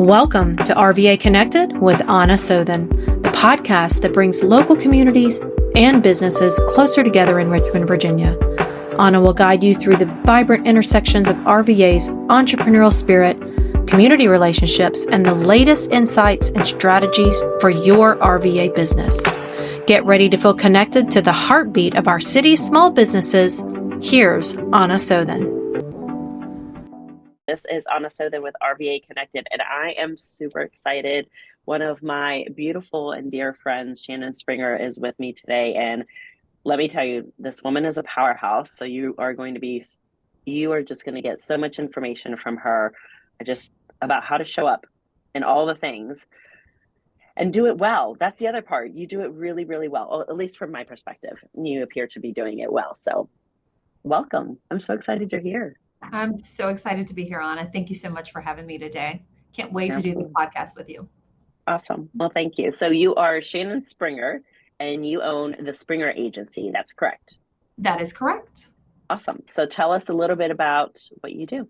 Welcome to RVA Connected with Anna Sothen, the podcast that brings local communities and businesses closer together in Richmond, Virginia. Anna will guide you through the vibrant intersections of RVA's entrepreneurial spirit, community relationships, and the latest insights and strategies for your RVA business. Get ready to feel connected to the heartbeat of our city's small businesses. Here's Anna Sothen. This is Anna Sothen with RVA Connected, and I am super excited. One of my beautiful and dear friends, Shannon Springer, is with me today. And let me tell you, this woman is a powerhouse. So you are just going to get so much information from her just about how to show up in all the things and do it well. That's the other part. You do it really, really well, at least from my perspective. You appear to be doing it well. So welcome. I'm so excited you're here. I'm so excited to be here, Anna. Thank you so much for having me today. Can't wait to do the podcast with you. Awesome. Well, thank you. So you are Shannon Springer and you own the Springer Agency. That's correct. That is correct. Awesome. So tell us a little bit about what you do.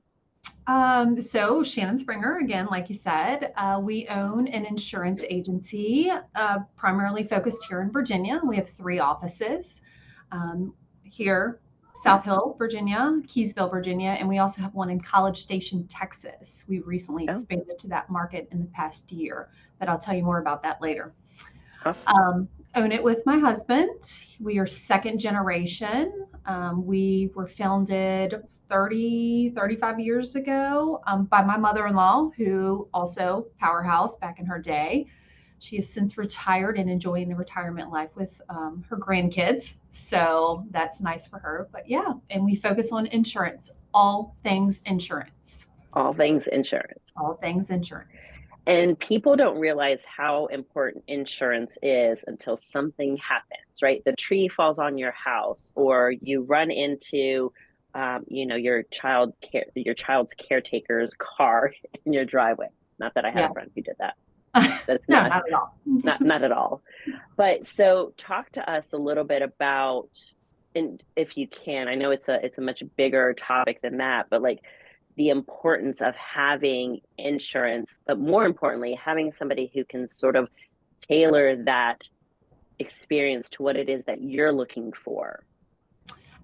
So Shannon Springer, again, like you said, we own an insurance agency, primarily focused here in Virginia. We have 3 offices here. South Hill, Virginia, Keysville, Virginia, and we also have one in College Station, Texas. We recently expanded to that market in the past year, but I'll tell you more about that later. Awesome. Own it with my husband. We are second generation. We were founded 35 years ago by my mother-in-law, who also powerhouse back in her day. She has since retired and enjoying the retirement life with her grandkids. So that's nice for her. But yeah, and we focus on insurance, all things insurance. All things insurance. All things insurance. And people don't realize how important insurance is until something happens, right? The tree falls on your house, or you run into, your child's caretaker's car in your driveway. Not that I had a friend who did that. That's no, not at all. not at all. But so talk to us a little bit about, and if you can, I know it's a much bigger topic than that, but like the importance of having insurance, but more importantly, having somebody who can sort of tailor that experience to what it is that you're looking for.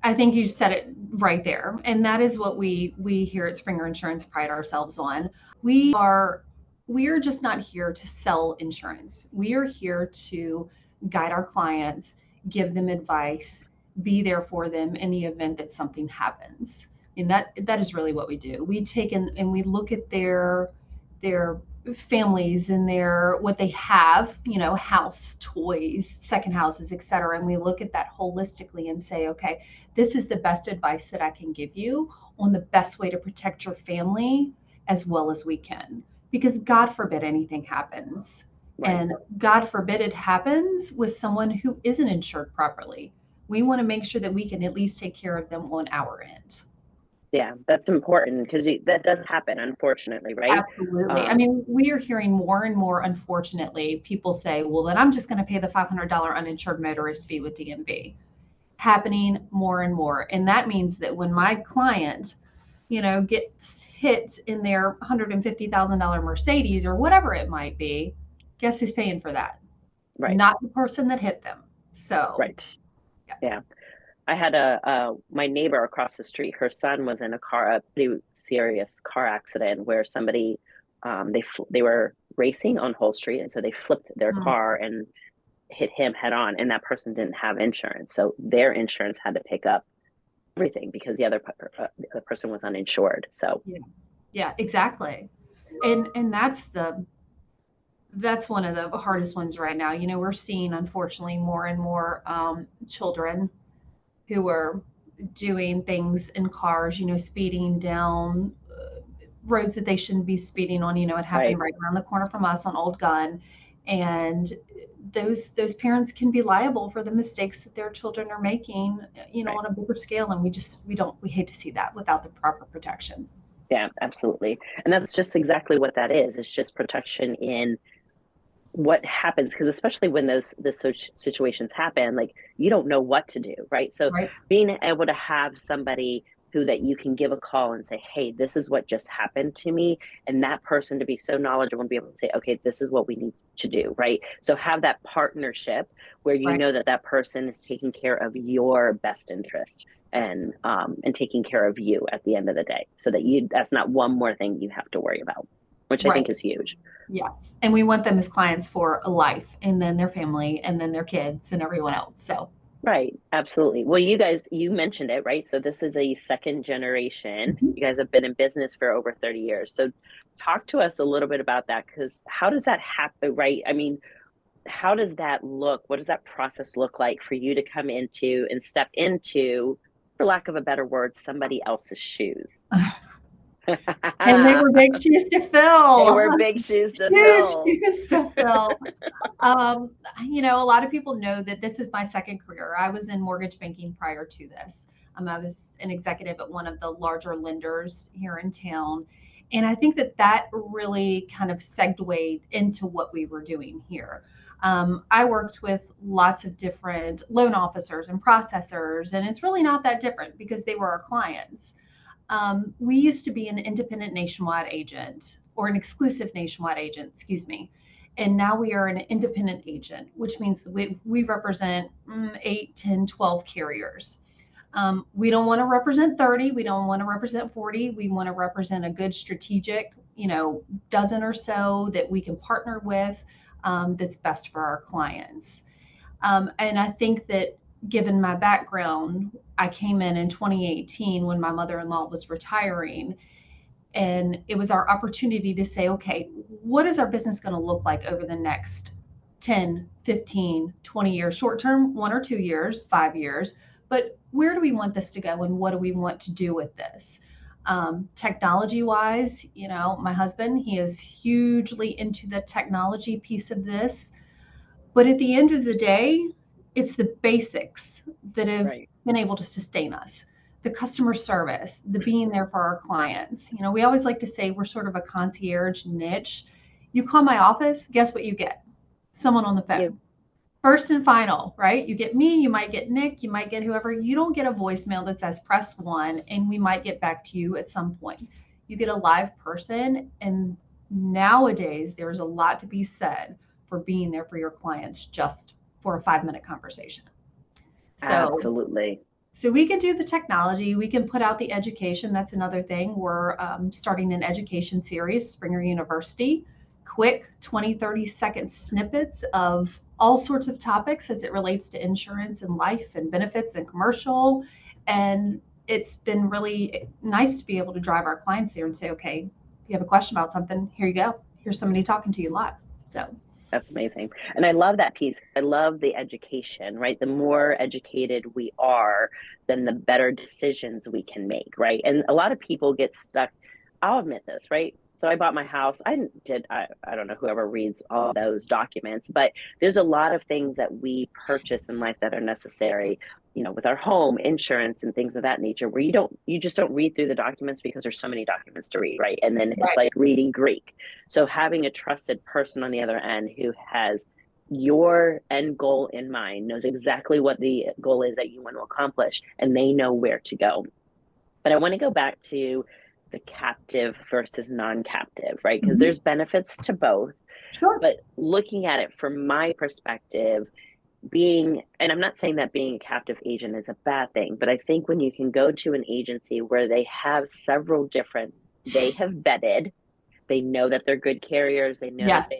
I think you said it right there. And that is what we here at Springer Insurance pride ourselves on. We are just not here to sell insurance. We are here to guide our clients, give them advice, be there for them in the event that something happens. And that is really what we do. We take in and we look at their families and what they have, house, toys, second houses, et cetera. And we look at that holistically and say, okay, this is the best advice that I can give you on the best way to protect your family as well as we can. Because God forbid anything happens. Right. And God forbid it happens with someone who isn't insured properly. We want to make sure that we can at least take care of them on our end. Yeah, that's important because that does happen, unfortunately, right? Absolutely. I mean, we are hearing more and more, unfortunately, people say, well, then I'm just going to pay the $500 uninsured motorist fee with DMV. Happening more and more. And that means that when my client gets hit in their $150,000 Mercedes or whatever it might be, guess who's paying for that? Right. Not the person that hit them. So. Right. Yeah. I had my neighbor across the street, her son was in a pretty serious car accident where somebody, they were racing on Whole Street. And so they flipped their car and hit him head on. And that person didn't have insurance. So their insurance had to pick up everything because the other person was uninsured. So yeah, exactly. And that's one of the hardest ones right now. We're seeing, unfortunately, more and more children who are doing things in cars, speeding down roads that they shouldn't be speeding on. It happened right around the corner from us on Old Gun. And those parents can be liable for the mistakes that their children are making, on a bigger scale. And we hate to see that without the proper protection. Yeah, absolutely. And that's just exactly what that is. It's just protection in what happens, because especially when those situations happen, like you don't know what to do, right? So being able to have somebody who that you can give a call and say, hey, this is what just happened to me. And that person to be so knowledgeable and be able to say, okay, this is what we need to do, right? So have that partnership where you Right. know that that person is taking care of your best interest and taking care of you at the end of the day, so that that's not one more thing you have to worry about, which I think Right. is huge. Yes. And we want them as clients for a life, and then their family, and then their kids and everyone else. So, Right. Absolutely. Well, you guys, you mentioned it, right? So this is a second generation. You guys have been in business for over 30 years. So talk to us a little bit about that, because how does that happen, right? I mean, how does that look? What does that process look like for you to come into and step into, for lack of a better word, somebody else's shoes? and they were big shoes to They fill. were big shoes to Huge fill. shoes to fill. A lot of people know that this is my second career. I was in mortgage banking prior to this. I was an executive at one of the larger lenders here in town. And I think that really kind of segued into what we were doing here. I worked with lots of different loan officers and processors, and it's really not that different because they were our clients. We used to be an independent nationwide agent, or an exclusive nationwide agent, excuse me. And now we are an independent agent, which means we represent 8, 10, 12 carriers. We don't want to represent 30. We don't want to represent 40. We want to represent a good strategic, dozen or so that we can partner with, that's best for our clients. And I think that given my background, I came in 2018 when my mother-in-law was retiring. And it was our opportunity to say, okay, what is our business going to look like over the next 10, 15, 20 years, short term, 1 or 2 years, 5 years, but where do we want this to go and what do we want to do with this? Technology wise, my husband, he is hugely into the technology piece of this. But at the end of the day, it's the basics that have been able to sustain us. The customer service, the being there for our clients. We always like to say we're sort of a concierge niche. You call my office, guess what you get? Someone on the phone. Yeah. First and final, right? You get me, you might get Nick, you might get whoever. You don't get a voicemail that says press 1 and we might get back to you at some point. You get a live person, and nowadays there's a lot to be said for being there for your clients just for a 5-minute conversation. Absolutely. So we can do the technology, we can put out the education. That's another thing. We're starting an education series, Springer University, quick 20, 30-second snippets of all sorts of topics as it relates to insurance and life and benefits and commercial. And it's been really nice to be able to drive our clients there and say, okay, if you have a question about something, here you go. Here's somebody talking to you live. So that's amazing. And I love that piece. I love the education, right? The more educated we are, then the better decisions we can make, right? And a lot of people get stuck. I'll admit this, right? So I bought my house. I don't know whoever reads all those documents, but there's a lot of things that we purchase in life that are necessary, with our home insurance and things of that nature, where you just don't read through the documents because there's so many documents to read, right? And then it's like reading Greek. So having a trusted person on the other end who has your end goal in mind, knows exactly what the goal is that you want to accomplish, and they know where to go. But I want to go back to the captive versus non-captive, right? Because there's benefits to both. Sure. But looking at it from my perspective, and I'm not saying that being a captive agent is a bad thing, but I think when you can go to an agency where they have they have vetted, they know that they're good carriers, they know that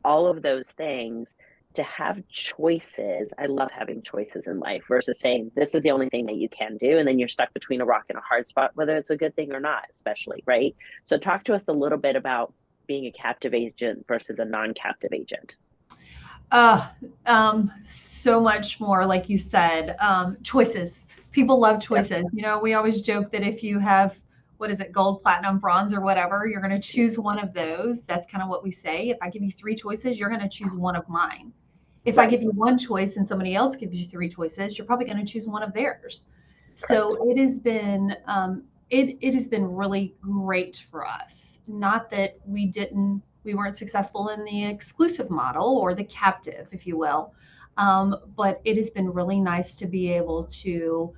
all of those things, to have choices. I love having choices in life versus saying this is the only thing that you can do, and then you're stuck between a rock and a hard spot, whether it's a good thing or not, especially, right? So talk to us a little bit about being a captive agent versus a non-captive agent. So much more, like you said, choices. People love choices. Yes. We always joke that if you have, what is it, gold, platinum, bronze, or whatever, you're going to choose one of those. That's kind of what we say. If I give you 3 choices, you're going to choose one of mine. If I give you 1 choice and somebody else gives you 3 choices, you're probably going to choose one of theirs. Correct. So it has been, it has been really great for us. Not that we weren't successful in the exclusive model or the captive, if you will. But it has been really nice to be able to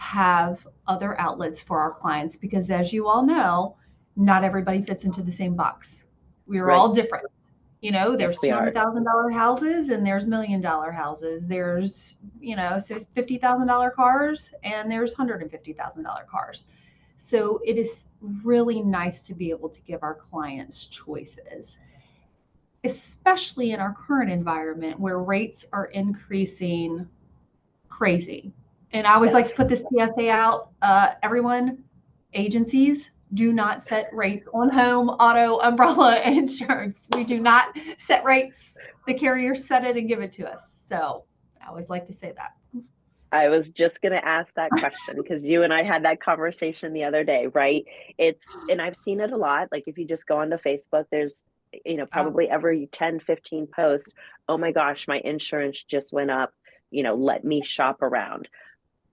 have other outlets for our clients, because as you all know, not everybody fits into the same box. We're all different. There's Yes, we are. $200,000 houses and there's $1 million houses. There's, $50,000 cars and there's $150,000 cars. So it is really nice to be able to give our clients choices, especially in our current environment where rates are increasing crazy. And I always like to put this PSA out. Everyone, agencies, do not set rates on home, auto, umbrella insurance. We do not set rates. The carriers set it and give it to us. So I always like to say that. I was just going to ask that question because you and I had that conversation the other day, right? And I've seen it a lot. Like if you just go onto Facebook, there's, probably every 10, 15 posts, oh my gosh, my insurance just went up, let me shop around.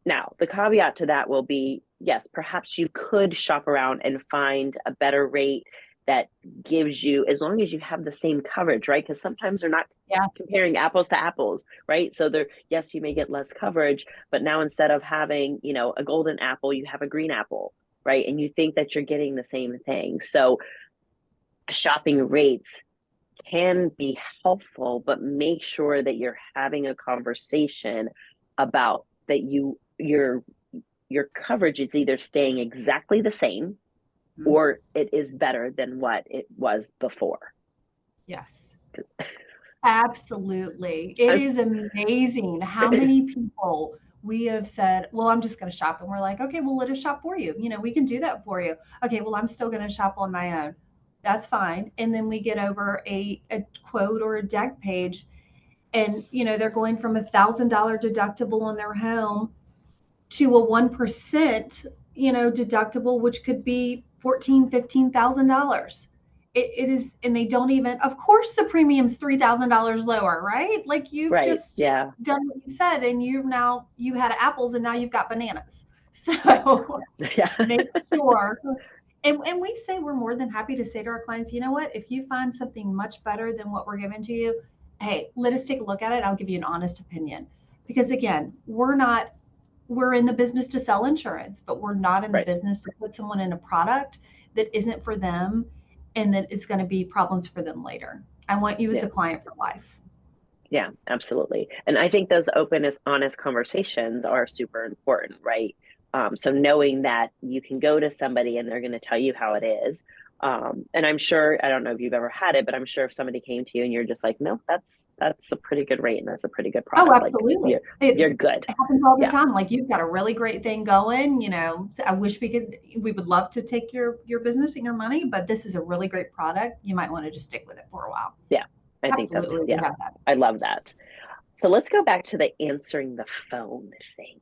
Now, the caveat to that will be, yes, perhaps you could shop around and find a better rate that gives you, as long as you have the same coverage, right? Because sometimes they're not comparing apples to apples, right? So yes, you may get less coverage, but now instead of having, a golden apple, you have a green apple, right? And you think that you're getting the same thing. So shopping rates can be helpful, but make sure that you're having a conversation about that your coverage is either staying exactly the same or it is better than what it was before. Yes, absolutely. It is amazing how many people we have said, well, I'm just going to shop. And we're like, okay, well, let us shop for you. We can do that for you. Okay, well, I'm still going to shop on my own. That's fine. And then we get over a quote or a deck page and, they're going from $1,000 deductible on their home to a 1%, deductible, which could be $14,000, $15,000. It is, and they don't even, of course the premium's $3,000 lower, right? Like you've just done what you said, and you had apples and now you've got bananas. So make sure. And we say we're more than happy to say to our clients, you know what, if you find something much better than what we're giving to you, hey, let us take a look at it. I'll give you an honest opinion. Because again, we're in the business to sell insurance, but we're not in the business to put someone in a product that isn't for them and that is going to be problems for them later. I want you as a client for life. Yeah, absolutely. And I think those open, honest conversations are super important, right? So knowing that you can go to somebody and they're going to tell you how it is. And I'm sure, I don't know if you've ever had it, but I'm sure if somebody came to you and you're just like, no, that's a pretty good rate and that's a pretty good product. Oh, absolutely. Like, you're good. It happens all the time. Like you've got a really great thing going, I wish we would love to take your business and your money, but this is a really great product. You might want to just stick with it for a while. Yeah. I think I love that. So let's go back to the answering the phone thing.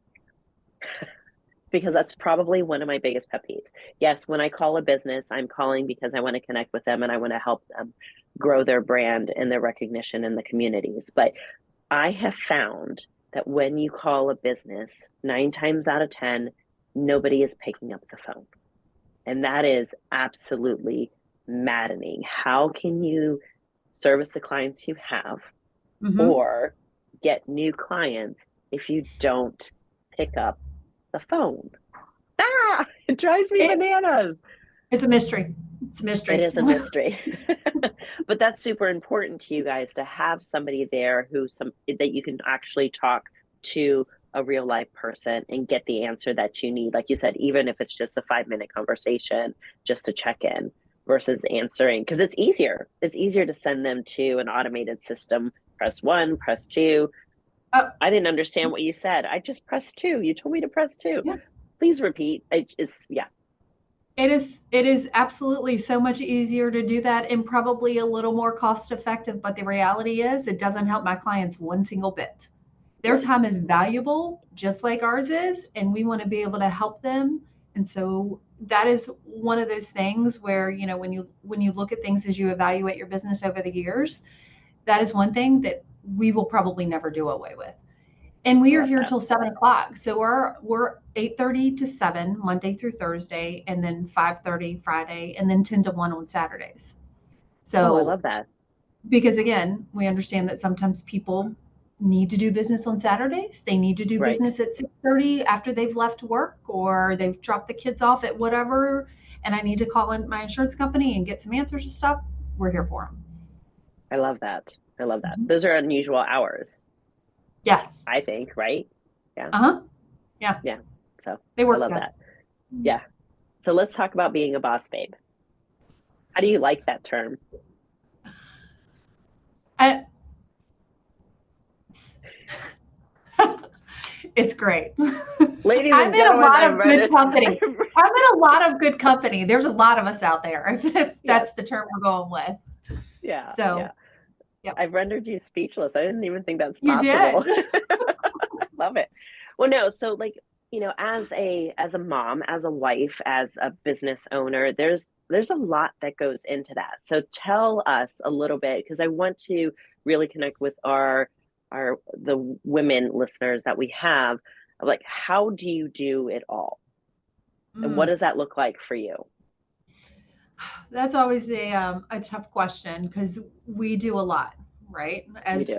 Because that's probably one of my biggest pet peeves. Yes, when I call a business, I'm calling because I want to connect with them and I want to help them grow their brand and their recognition in the communities. But I have found that when you call a business, 9 times out of 10, nobody is picking up the phone. And that is absolutely maddening. How can you service the clients you have or get new clients if you don't pick up the phone? It drives me bananas. It's a mystery. It's a mystery. It is a mystery. But that's super important to you guys to have somebody there that you can actually talk to a real life person and get the answer that you need. Like you said, even if it's just a 5-minute conversation, just to check in versus answering, because it's easier. It's easier to send them to an automated system. Press 1, press 2. I didn't understand what you said. I just pressed 2. You told me to press 2. Yeah. Please repeat. It is absolutely so much easier to do that and probably a little more cost effective. But the reality is it doesn't help my clients one single bit. Their time is valuable, just like ours is, and we want to be able to help them. And so that is one of those things where, when you look at things as you evaluate your business over the years, that is one thing that we will probably never do away with. And we are here till 7:00. So we're 8:30 to 7 Monday through Thursday, and then 5:30 Friday, and then 10 to 1 on Saturdays. So I love that. Because again, we understand that sometimes people need to do business on Saturdays. They need to do Right. business at 6:30 after they've left work or they've dropped the kids off at whatever. And I need to call in my insurance company and get some answers and stuff. We're here for them. I love that. I love that. Those are unusual hours, Yes. I think, right? Yeah. Uh-huh. Yeah. Yeah. So They work I love good. that. Yeah. So let's talk about being a boss babe. How do you like that term? It's great. Ladies I'm and in a gentlemen, lot I've of read good it. company. I'm in a lot of good company. There's a lot of us out there, if that's Yes. the term we're going with. Yeah. So, Yeah. yep. I've rendered you speechless. I didn't even think that's You possible. did. I love it. Well, no, so like, you know, as a mom, as a wife, as a business owner, there's a lot that goes into that. So tell us a little bit, because I want to really connect with the women listeners that we have. Like, how do you do it all? And what does that look like for you? That's always a tough question because we do a lot, right? We do.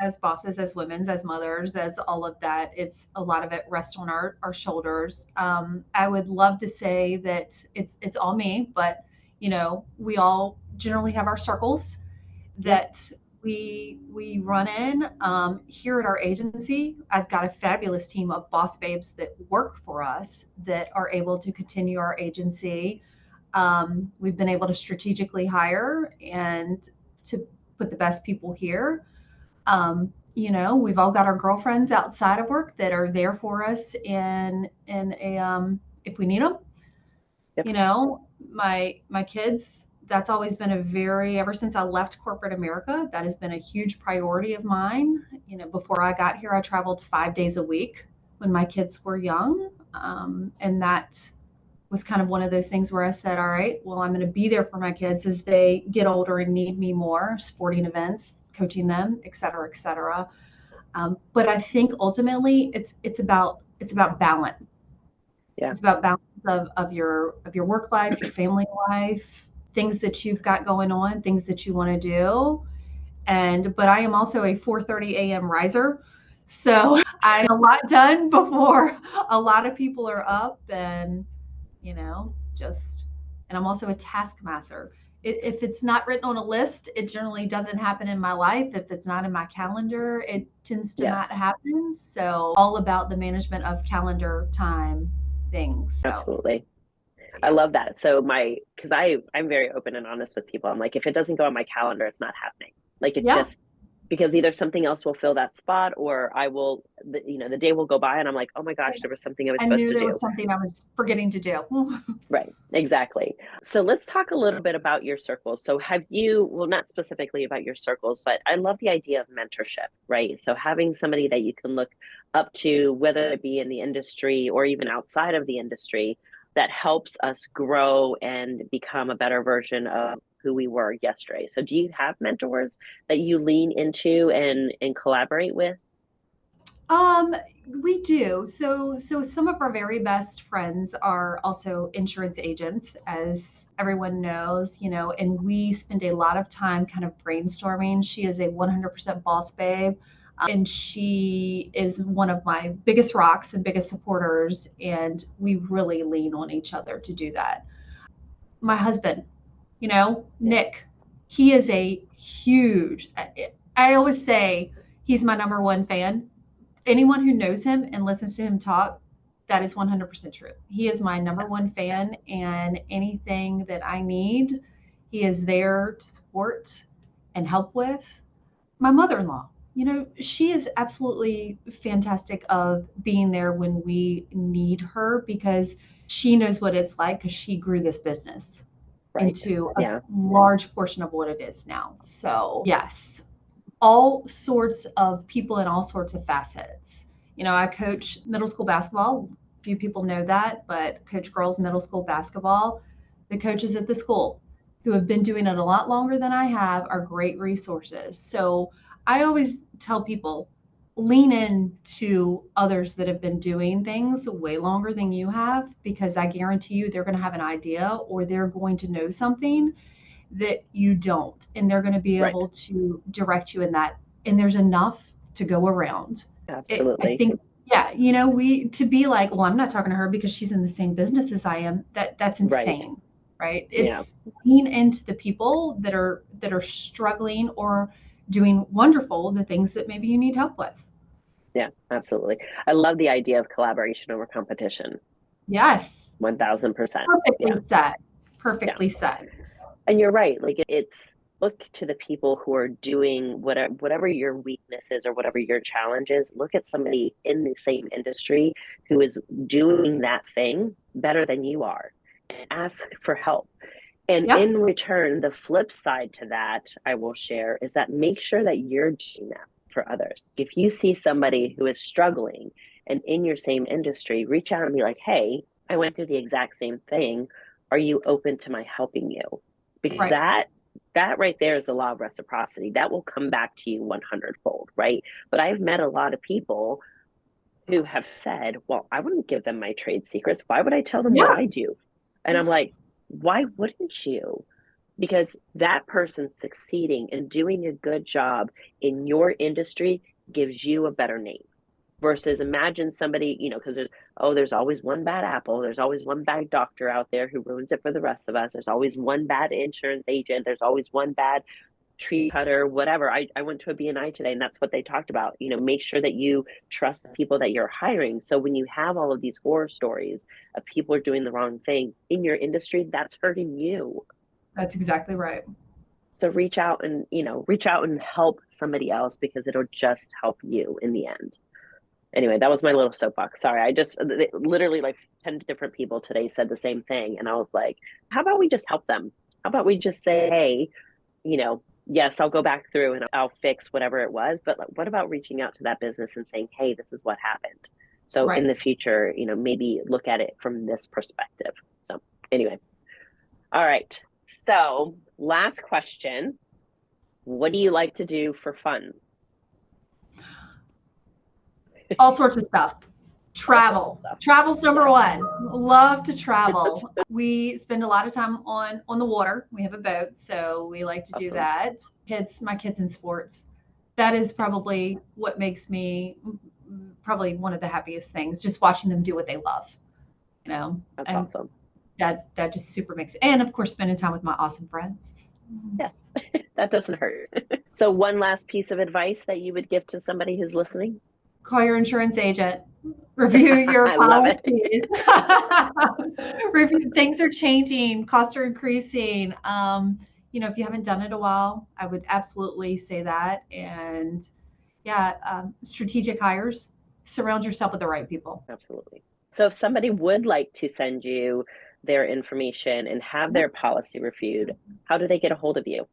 As bosses, as women, as mothers, as all of that, it's a lot of it rests on our shoulders. I would love to say that it's all me, but you know, we all generally have our circles that we run in. Here at our agency, I've got a fabulous team of boss babes that work for us that are able to continue our agency. We've been able to strategically hire and to put the best people here. You know, we've all got our girlfriends outside of work that are there for us in a if we need them. Yep. You know, my kids, that's always been ever since I left corporate America, that has been a huge priority of mine. You know, before I got here, I traveled 5 days a week when my kids were young. And that was kind of one of those things where I said, all right, well, I'm going to be there for my kids as they get older and need me more, sporting events, coaching them, et cetera, et cetera. But I think ultimately it's about balance. Yeah. It's about balance of your work life, your family life, things that you've got going on, things that you want to do. But I am also a 4:30 a.m. riser. So I'm a lot done before a lot of people are up and, you know, and I'm also a taskmaster. If it's not written on a list, it generally doesn't happen in my life. If it's not in my calendar, it tends to not happen. So all about the management of calendar time things. So. Absolutely. I love that. So because I'm very open and honest with people. I'm like, if it doesn't go on my calendar, it's not happening. Like just because either something else will fill that spot or I will, the day will go by and I'm like, oh my gosh, there was something I was supposed to do. There was something I was forgetting to do. Right. Exactly. So let's talk a little bit about your circles. So not specifically about your circles, but I love the idea of mentorship, right? So having somebody that you can look up to, whether it be in the industry or even outside of the industry, that helps us grow and become a better version of who we were yesterday. So do you have mentors that you lean into and collaborate with? We do. So some of our very best friends are also insurance agents, as everyone knows, you know, and we spend a lot of time kind of brainstorming. She is a 100% boss babe. And she is one of my biggest rocks and biggest supporters. And we really lean on each other to do that. My husband, you know, Nick, he is a huge, I always say he's my number one fan. Anyone who knows him and listens to him talk, that is 100% true. He is my number one fan, and anything that I need, he is there to support and help with. My mother-in-law, you know, she is absolutely fantastic of being there when we need her because she knows what it's like because she grew this business into a large portion of what it is now. So yes, all sorts of people in all sorts of facets. You know, I coach middle school basketball. Few people know that, but coach girls middle school basketball. The coaches at the school who have been doing it a lot longer than I have are great resources. So I always tell people, lean in to others that have been doing things way longer than you have, because I guarantee you they're going to have an idea or they're going to know something that you don't, and they're going to be able to direct you in that. And there's enough to go around. Absolutely. I think, yeah, to be like, well, I'm not talking to her because she's in the same business as I am. That's insane, right? It's lean into the people that are struggling or doing wonderful, the things that maybe you need help with. Yeah, absolutely. I love the idea of collaboration over competition. Yes. 1000%. Perfectly said. Perfectly said. And you're right. Like it's look to the people who are doing whatever your weakness is or whatever your challenge is. Look at somebody in the same industry who is doing that thing better than you are and ask for help. And in return, the flip side to that I will share is that make sure that you're doing that for others. If you see somebody who is struggling and in your same industry, reach out and be like, hey, I went through the exact same thing. Are you open to my helping you? Because that right there is the law of reciprocity. That will come back to you 100-fold, right? But I've met a lot of people who have said, well, I wouldn't give them my trade secrets. Why would I tell them what I do? And I'm like, why wouldn't you? Because that person succeeding and doing a good job in your industry gives you a better name. Versus imagine somebody, because there's always one bad apple. There's always one bad doctor out there who ruins it for the rest of us. There's always one bad insurance agent. There's always one bad tree cutter, whatever. I went to a BNI today and that's what they talked about. Make sure that you trust the people that you're hiring. So when you have all of these horror stories of people are doing the wrong thing in your industry, that's hurting you. That's exactly right. So reach out and help somebody else because it'll just help you in the end. Anyway, that was my little soapbox. Sorry. I just literally like 10 different people today said the same thing. And I was like, how about we just help them? How about we just say, hey, yes, I'll go back through and I'll fix whatever it was. But what about reaching out to that business and saying, hey, this is what happened. So in the future, maybe look at it from this perspective. So anyway. All right. So last question. What do you like to do for fun? All sorts of stuff. Travel. Travel's number one. Love to travel. We spend a lot of time on the water. We have a boat, so we like to do that. My kids in sports. That is probably what makes me probably one of the happiest things, just watching them do what they love. That's awesome. That just super makes it. And of course, spending time with my awesome friends. Yes, that doesn't hurt. So one last piece of advice that you would give to somebody who's listening? Call your insurance agent. Review your policies. Review. Things are changing. Costs are increasing. If you haven't done it a while, I would absolutely say that. And strategic hires. Surround yourself with the right people. Absolutely. So if somebody would like to send you their information and have their policy reviewed, how do they get a hold of you?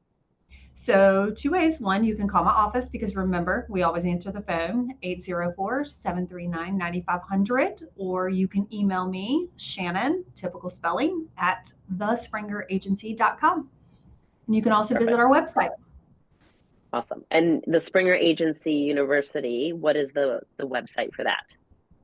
So 2 ways. One, you can call my office because remember, we always answer the phone, 804-739-9500, or you can email me, Shannon, typical spelling, at thespringeragency.com. And you can also visit our website. Awesome. And the Springer Agency University, what is the website for that?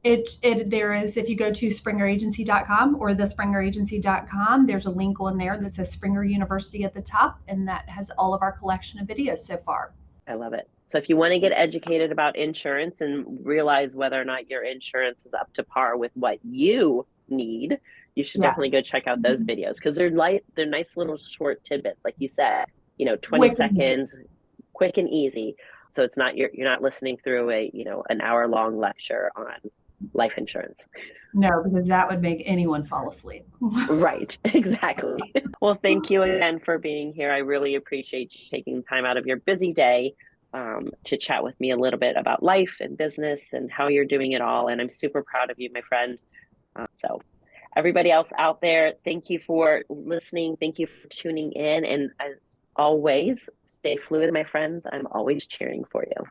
There is, if you go to springeragency.com or thespringeragency.com, there's a link on there that says Springer University at the top, and that has all of our collection of videos so far. I love it. So if you want to get educated about insurance and realize whether or not your insurance is up to par with what you need, you should definitely go check out those videos because they're nice little short tidbits, like you said, 20 seconds, quick and easy. So it's not you're not listening through an hour-long lecture on life insurance. No, because that would make anyone fall asleep. Right, exactly. Well, thank you again for being here. I really appreciate you taking time out of your busy day to chat with me a little bit about life and business and how you're doing it all. And I'm super proud of you, my friend. So everybody else out there, thank you for listening. Thank you for tuning in. And as always, stay fluid, my friends. I'm always cheering for you.